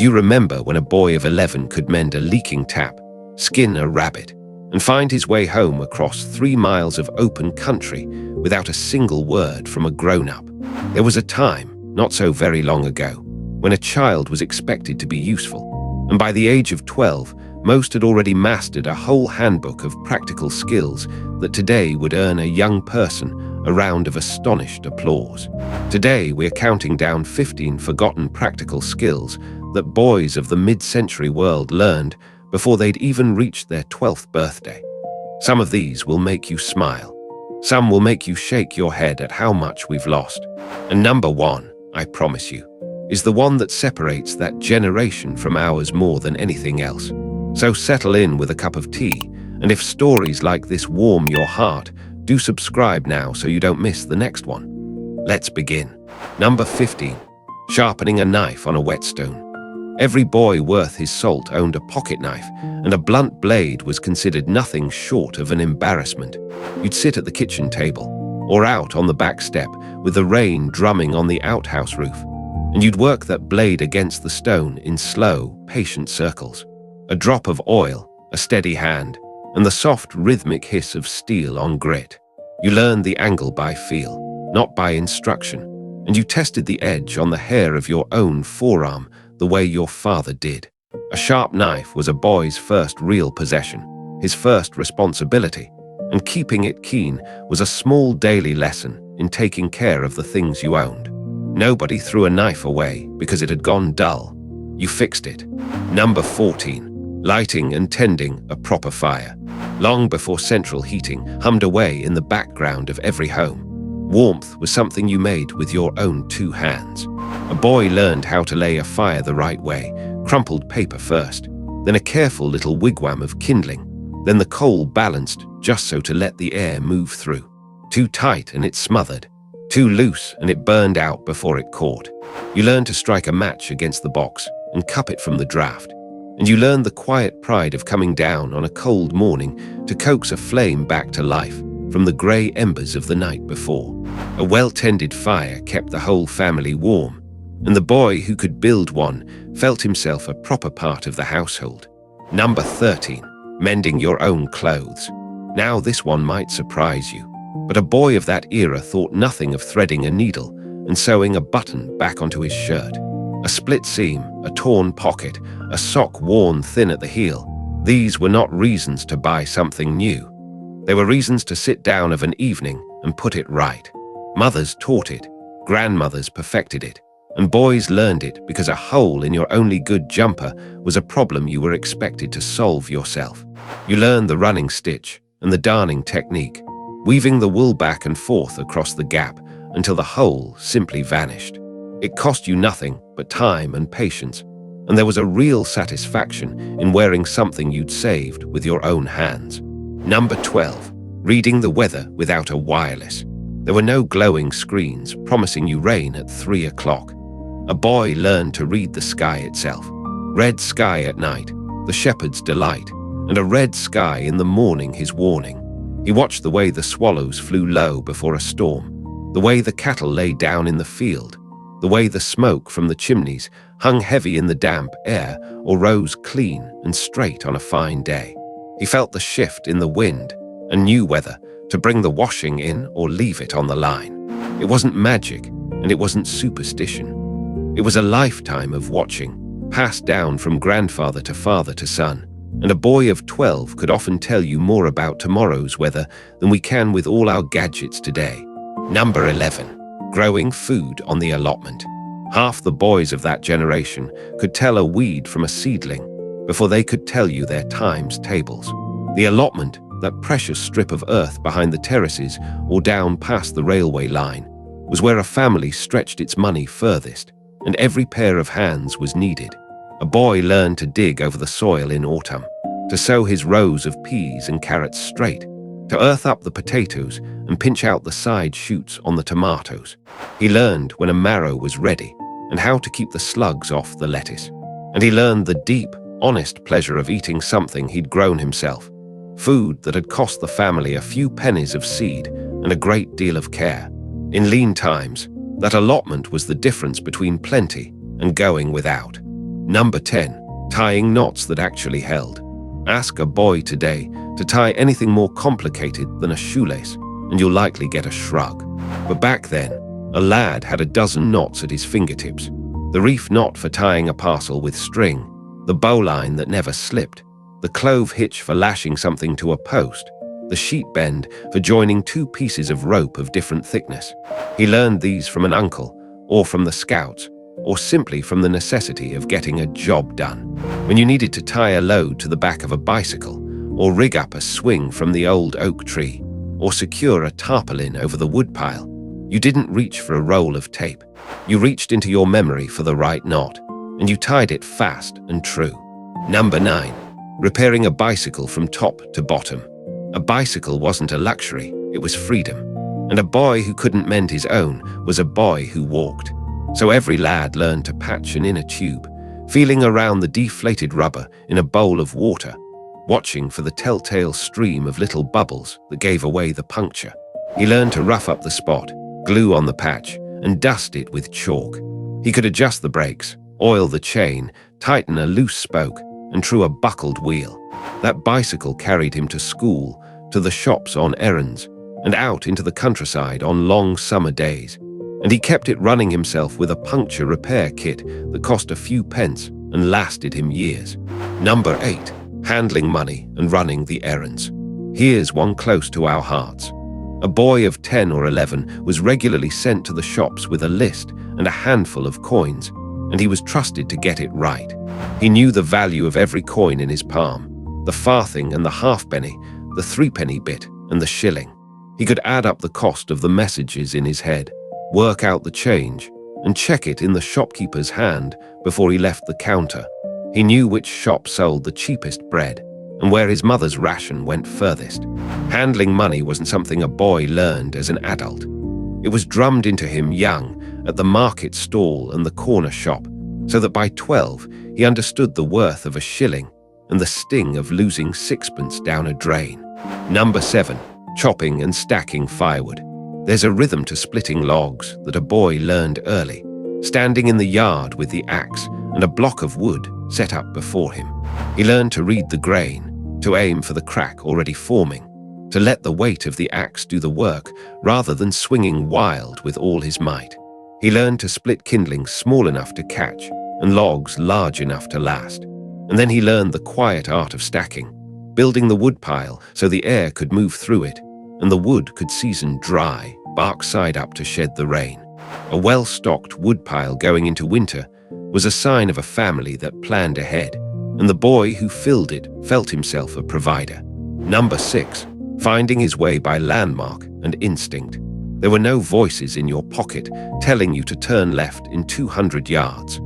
Do you remember when a boy of 11 could mend a leaking tap, skin a rabbit, and find his way home across 3 miles of open country without a single word from a grown-up? There was a time, not so very long ago, when a child was expected to be useful, and by the age of 12, most had already mastered a whole handbook of practical skills that today would earn a young person a round of astonished applause. Today, we're counting down 15 forgotten practical skills that boys of the mid-century world learned before they'd even reached their 12th birthday. Some of these will make you smile. Some will make you shake your head at how much we've lost. And number 1, I promise you, is the one that separates that generation from ours more than anything else. So settle in with a cup of tea, and if stories like this warm your heart, do subscribe now so you don't miss the next one. Let's begin. Number 15. Sharpening a knife on a whetstone. Every boy worth his salt owned a pocket knife, and a blunt blade was considered nothing short of an embarrassment. You'd sit at the kitchen table, or out on the back step with the rain drumming on the outhouse roof, and you'd work that blade against the stone in slow, patient circles. A drop of oil, a steady hand, and the soft rhythmic hiss of steel on grit. You learned the angle by feel, not by instruction, and you tested the edge on the hair of your own forearm the way your father did. A sharp knife was a boy's first real possession, his first responsibility, and keeping it keen was a small daily lesson in taking care of the things you owned. Nobody threw a knife away because it had gone dull. You fixed it. Number 14. Lighting and tending a proper fire. Long before central heating hummed away in the background of every home, warmth was something you made with your own 2 hands. A boy learned how to lay a fire the right way, crumpled paper first, then a careful little wigwam of kindling, then the coal balanced just so to let the air move through. Too tight and it smothered, too loose and it burned out before it caught. You learned to strike a match against the box and cup it from the draft. And you learned the quiet pride of coming down on a cold morning to coax a flame back to life from the grey embers of the night before. A well-tended fire kept the whole family warm, and the boy who could build one felt himself a proper part of the household. Number 13. Mending your own clothes. Now this one might surprise you, but a boy of that era thought nothing of threading a needle and sewing a button back onto his shirt. A split seam, a torn pocket, a sock worn thin at the heel. These were not reasons to buy something new. They were reasons to sit down of an evening and put it right. Mothers taught it, grandmothers perfected it, and boys learned it because a hole in your only good jumper was a problem you were expected to solve yourself. You learned the running stitch and the darning technique, weaving the wool back and forth across the gap until the hole simply vanished. It cost you nothing but time and patience, and there was a real satisfaction in wearing something you'd saved with your own hands. Number 12. Reading the weather without a wireless. There were no glowing screens promising you rain at 3 o'clock. A boy learned to read the sky itself. Red sky at night, the shepherd's delight, and a red sky in the morning his warning. He watched the way the swallows flew low before a storm, the way the cattle lay down in the field, the way the smoke from the chimneys hung heavy in the damp air or rose clean and straight on a fine day. He felt the shift in the wind and knew whether to bring the washing in or leave it on the line. It wasn't magic and it wasn't superstition. It was a lifetime of watching, passed down from grandfather to father to son, and a boy of 12 could often tell you more about tomorrow's weather than we can with all our gadgets today. Number 11. Growing food on the allotment. Half the boys of that generation could tell a weed from a seedling before they could tell you their times tables. The allotment, that precious strip of earth behind the terraces or down past the railway line, was where a family stretched its money furthest, and every pair of hands was needed. A boy learned to dig over the soil in autumn, to sow his rows of peas and carrots straight, to earth up the potatoes and pinch out the side shoots on the tomatoes. He learned when a marrow was ready and how to keep the slugs off the lettuce. And he learned the deep, honest pleasure of eating something he'd grown himself, food that had cost the family a few pennies of seed and a great deal of care. In lean times, that allotment was the difference between plenty and going without. Number 10. Tying knots that actually held. Ask a boy today to tie anything more complicated than a shoelace, and you'll likely get a shrug. But back then, a lad had a dozen knots at his fingertips. The reef knot for tying a parcel with string, the bowline that never slipped, the clove hitch for lashing something to a post, the sheet bend for joining two pieces of rope of different thickness. He learned these from an uncle, or from the scouts, or simply from the necessity of getting a job done. When you needed to tie a load to the back of a bicycle, or rig up a swing from the old oak tree, or secure a tarpaulin over the woodpile, you didn't reach for a roll of tape. You reached into your memory for the right knot, and you tied it fast and true. Number 9. Repairing a bicycle from top to bottom. A bicycle wasn't a luxury, it was freedom. And a boy who couldn't mend his own was a boy who walked. So every lad learned to patch an inner tube, feeling around the deflated rubber in a bowl of water, watching for the telltale stream of little bubbles that gave away the puncture. He learned to rough up the spot, glue on the patch, and dust it with chalk. He could adjust the brakes, oil the chain, tighten a loose spoke, and true a buckled wheel. That bicycle carried him to school, to the shops on errands, and out into the countryside on long summer days. And he kept it running himself with a puncture repair kit that cost a few pence and lasted him years. Number 8. Handling money and running the errands. Here's one close to our hearts. A boy of 10 or 11 was regularly sent to the shops with a list and a handful of coins, and he was trusted to get it right. He knew the value of every coin in his palm, the farthing and the halfpenny, the threepenny bit and the shilling. He could add up the cost of the messages in his head, work out the change, and check it in the shopkeeper's hand before he left the counter. He knew which shop sold the cheapest bread and where his mother's ration went furthest. Handling money wasn't something a boy learned as an adult. It was drummed into him young at the market stall and the corner shop, so that by 12 he understood the worth of a shilling and the sting of losing sixpence down a drain. Number 7. Chopping and stacking firewood. There's a rhythm to splitting logs that a boy learned early, standing in the yard with the axe and a block of wood set up before him. He learned to read the grain, to aim for the crack already forming, to let the weight of the axe do the work rather than swinging wild with all his might. He learned to split kindling small enough to catch and logs large enough to last. And then he learned the quiet art of stacking, building the woodpile so the air could move through it and the wood could season dry, bark side up to shed the rain. A well-stocked woodpile going into winter was a sign of a family that planned ahead, and the boy who filled it felt himself a provider. Number 6. Finding his way by landmark and instinct. There were no voices in your pocket telling you to turn left in 200 yards.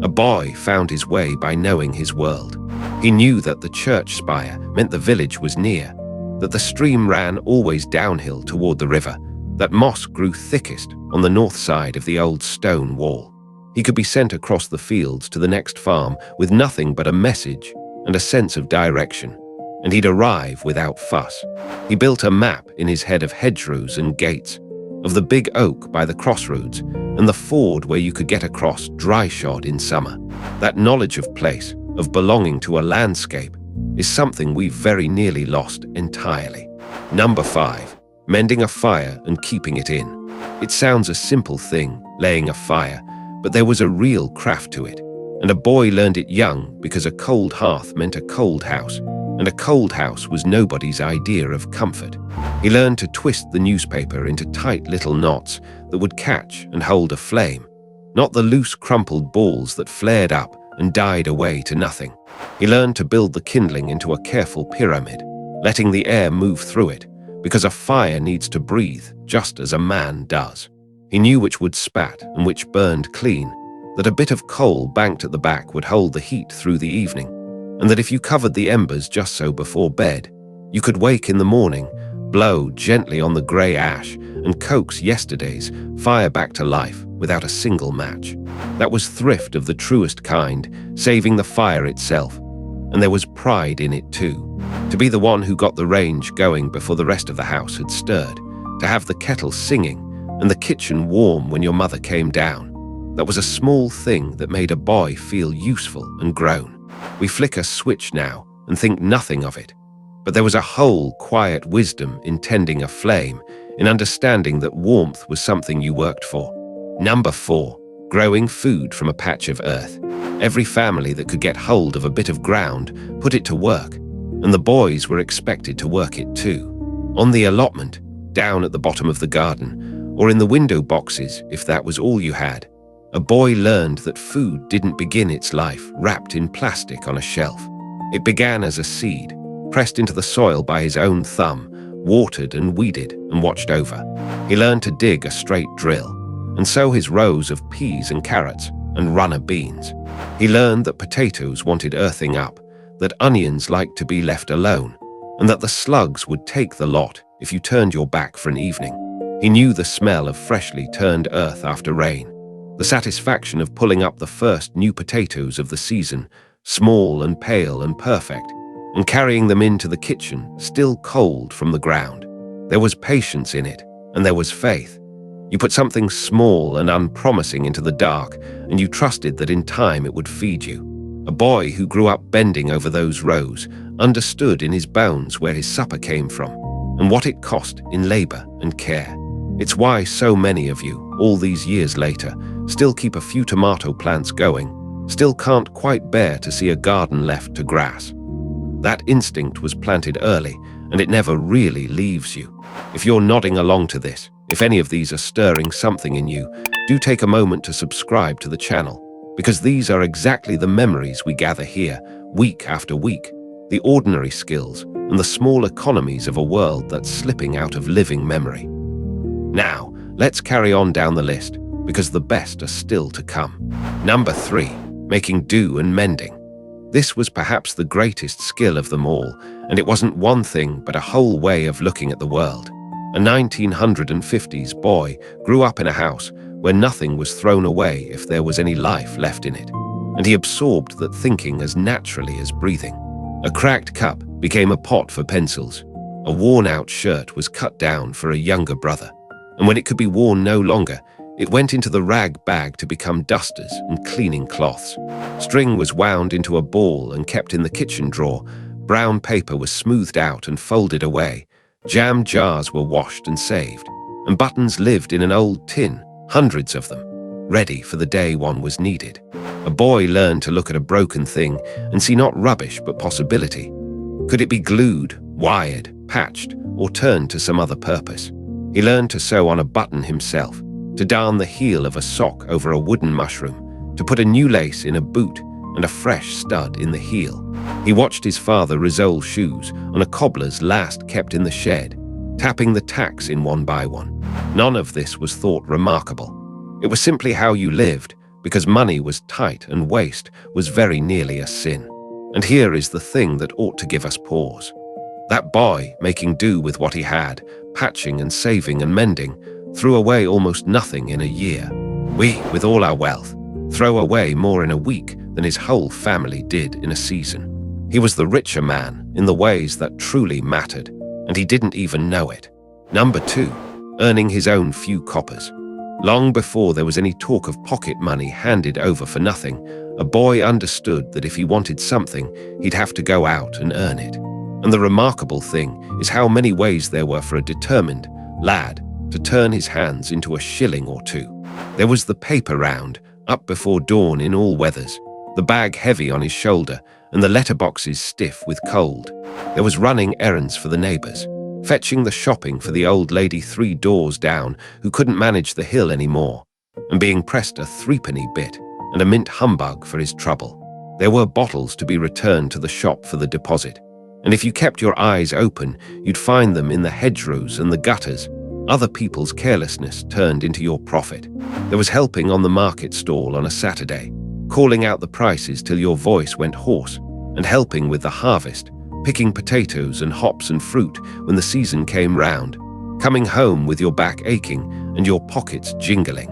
A boy found his way by knowing his world. He knew that the church spire meant the village was near, that the stream ran always downhill toward the river, that moss grew thickest on the north side of the old stone wall. He could be sent across the fields to the next farm with nothing but a message and a sense of direction, and he'd arrive without fuss. He built a map in his head of hedgerows and gates, of the big oak by the crossroads, and the ford where you could get across dry-shod in summer. That knowledge of place, of belonging to a landscape, is something we've very nearly lost entirely. Number 5. Mending a fire and keeping it in. It sounds a simple thing, laying a fire, but there was a real craft to it, and a boy learned it young because a cold hearth meant a cold house, and a cold house was nobody's idea of comfort. He learned to twist the newspaper into tight little knots that would catch and hold a flame, not the loose crumpled balls that flared up and died away to nothing. He learned to build the kindling into a careful pyramid, letting the air move through it, because a fire needs to breathe just as a man does. He knew which wood spat and which burned clean, that a bit of coal banked at the back would hold the heat through the evening, and that if you covered the embers just so before bed, you could wake in the morning, blow gently on the grey ash, and coax yesterday's fire back to life without a single match. That was thrift of the truest kind, saving the fire itself, and there was pride in it too. To be the one who got the range going before the rest of the house had stirred, to have the kettle singing and the kitchen warm when your mother came down, That was a small thing that made a boy feel useful and grown. We flick a switch now and think nothing of it. But there was a whole quiet wisdom in tending a flame, in understanding that warmth was something you worked for. Number 4, growing food from a patch of earth. Every family that could get hold of a bit of ground put it to work, and the boys were expected to work it too. On the allotment, down at the bottom of the garden, or in the window boxes if that was all you had, a boy learned that food didn't begin its life wrapped in plastic on a shelf. It began as a seed, pressed into the soil by his own thumb, watered and weeded and watched over. He learned to dig a straight drill, and sow his rows of peas and carrots and runner beans. He learned that potatoes wanted earthing up, that onions liked to be left alone, and that the slugs would take the lot if you turned your back for an evening. He knew the smell of freshly turned earth after rain, the satisfaction of pulling up the first new potatoes of the season, small and pale and perfect, and carrying them into the kitchen, still cold from the ground. There was patience in it, and there was faith. You put something small and unpromising into the dark, and you trusted that in time it would feed you. A boy who grew up bending over those rows understood in his bones where his supper came from, and what it cost in labor and care. It's why so many of you, all these years later, still keep a few tomato plants going, still can't quite bear to see a garden left to grass. That instinct was planted early, and it never really leaves you. If you're nodding along to this, if any of these are stirring something in you, do take a moment to subscribe to the channel, because these are exactly the memories we gather here, week after week, the ordinary skills and the small economies of a world that's slipping out of living memory. Now, let's carry on down the list, because the best are still to come. Number 3, making do and mending. This was perhaps the greatest skill of them all, and it wasn't one thing but a whole way of looking at the world. A 1950s boy grew up in a house where nothing was thrown away if there was any life left in it, and he absorbed that thinking as naturally as breathing. A cracked cup became a pot for pencils. A worn-out shirt was cut down for a younger brother, and when it could be worn no longer, it went into the rag bag to become dusters and cleaning cloths. String was wound into a ball and kept in the kitchen drawer. Brown paper was smoothed out and folded away. Jam jars were washed and saved, and buttons lived in an old tin, hundreds of them, ready for the day one was needed. A boy learned to look at a broken thing and see not rubbish but possibility. Could it be glued, wired, patched, or turned to some other purpose? He learned to sew on a button himself, to darn the heel of a sock over a wooden mushroom, to put a new lace in a boot and a fresh stud in the heel. He watched his father risole shoes on a cobbler's last kept in the shed, tapping the tacks in one by one. None of this was thought remarkable. It was simply how you lived, because money was tight and waste was very nearly a sin. And here is the thing that ought to give us pause. That boy, making do with what he had, patching and saving and mending, threw away almost nothing in a year. We, with all our wealth, throw away more in a week than his whole family did in a season. He was the richer man in the ways that truly mattered, and he didn't even know it. Number 2, earning his own few coppers. Long before there was any talk of pocket money handed over for nothing, a boy understood that if he wanted something, he'd have to go out and earn it. And the remarkable thing is how many ways there were for a determined lad to turn his hands into a shilling or two. There was the paper round, up before dawn in all weathers, the bag heavy on his shoulder, and the letterboxes stiff with cold. There was running errands for the neighbors, fetching the shopping for the old lady 3 doors down who couldn't manage the hill anymore, and being pressed a 3-penny bit and a mint humbug for his trouble. There were bottles to be returned to the shop for the deposit, and if you kept your eyes open, you'd find them in the hedgerows and the gutters. Other people's carelessness turned into your profit. There was helping on the market stall on a Saturday, calling out the prices till your voice went hoarse, and helping with the harvest, picking potatoes and hops and fruit when the season came round, coming home with your back aching and your pockets jingling.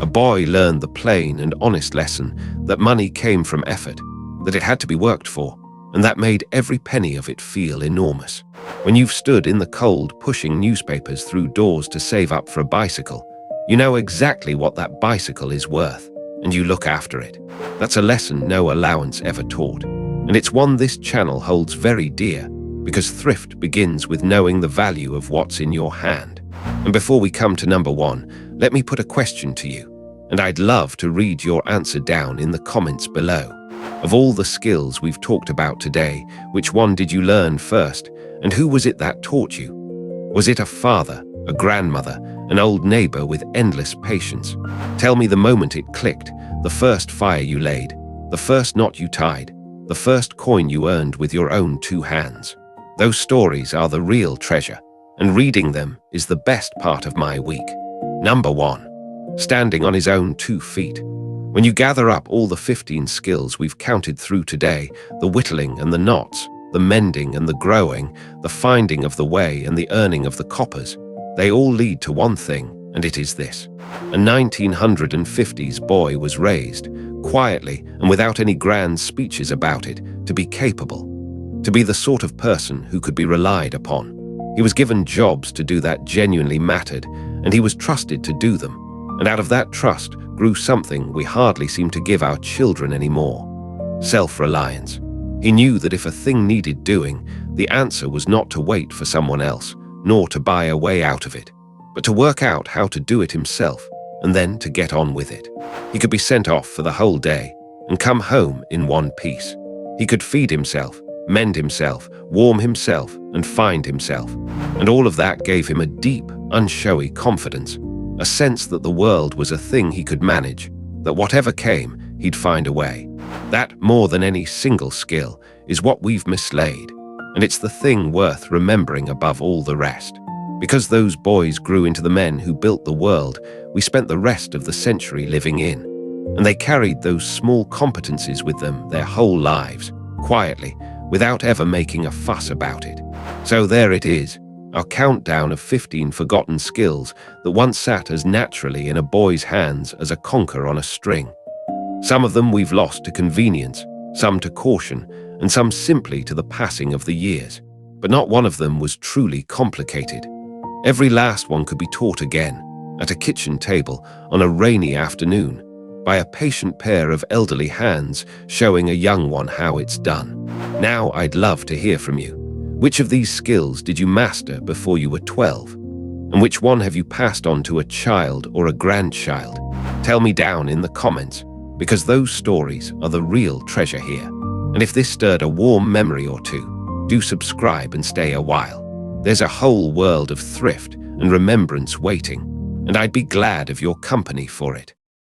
A boy learned the plain and honest lesson that money came from effort, that it had to be worked for, and that made every penny of it feel enormous. When you've stood in the cold pushing newspapers through doors to save up for a bicycle, you know exactly what that bicycle is worth. and you look after it. That's a lesson no allowance ever taught. And it's one this channel holds very dear, because thrift begins with knowing the value of what's in your hand. And before we come to number 1, let me put a question to you, and I'd love to read your answer down in the comments below. Of all the skills we've talked about today, which one did you learn first, and who was it that taught you? Was it a father, a grandmother, an old neighbor with endless patience? Tell me the moment it clicked, the first fire you laid, the first knot you tied, the first coin you earned with your own 2 hands. Those stories are the real treasure, and reading them is the best part of my week. Number 1, standing on his own 2 feet. When you gather up all the 15 skills we've counted through today, the whittling and the knots, the mending and the growing, the finding of the way and the earning of the coppers, they all lead to one thing, and it is this. A 1950s boy was raised, quietly and without any grand speeches about it, to be capable, to be the sort of person who could be relied upon. He was given jobs to do that genuinely mattered, and he was trusted to do them. And out of that trust grew something we hardly seem to give our children anymore: self-reliance. He knew that if a thing needed doing, the answer was not to wait for someone else, nor to buy a way out of it, but to work out how to do it himself, and then to get on with it. He could be sent off for the whole day, and come home in one piece. He could feed himself, mend himself, warm himself, and find himself. And all of that gave him a deep, unshowy confidence, a sense that the world was a thing he could manage, that whatever came, he'd find a way. That, more than any single skill, is what we've mislaid, and it's the thing worth remembering above all the rest. Because those boys grew into the men who built the world we spent the rest of the century living in, and they carried those small competencies with them their whole lives, quietly, without ever making a fuss about it. So there it is, our countdown of 15 forgotten skills that once sat as naturally in a boy's hands as a conker on a string. Some of them we've lost to convenience, some to caution, and some simply to the passing of the years. But not one of them was truly complicated. Every last one could be taught again, at a kitchen table on a rainy afternoon, by a patient pair of elderly hands showing a young one how it's done. Now I'd love to hear from you. Which of these skills did you master before you were 12? And which one have you passed on to a child or a grandchild? Tell me down in the comments, because those stories are the real treasure here. And if this stirred a warm memory or two, do subscribe and stay a while. There's a whole world of thrift and remembrance waiting, and I'd be glad of your company for it.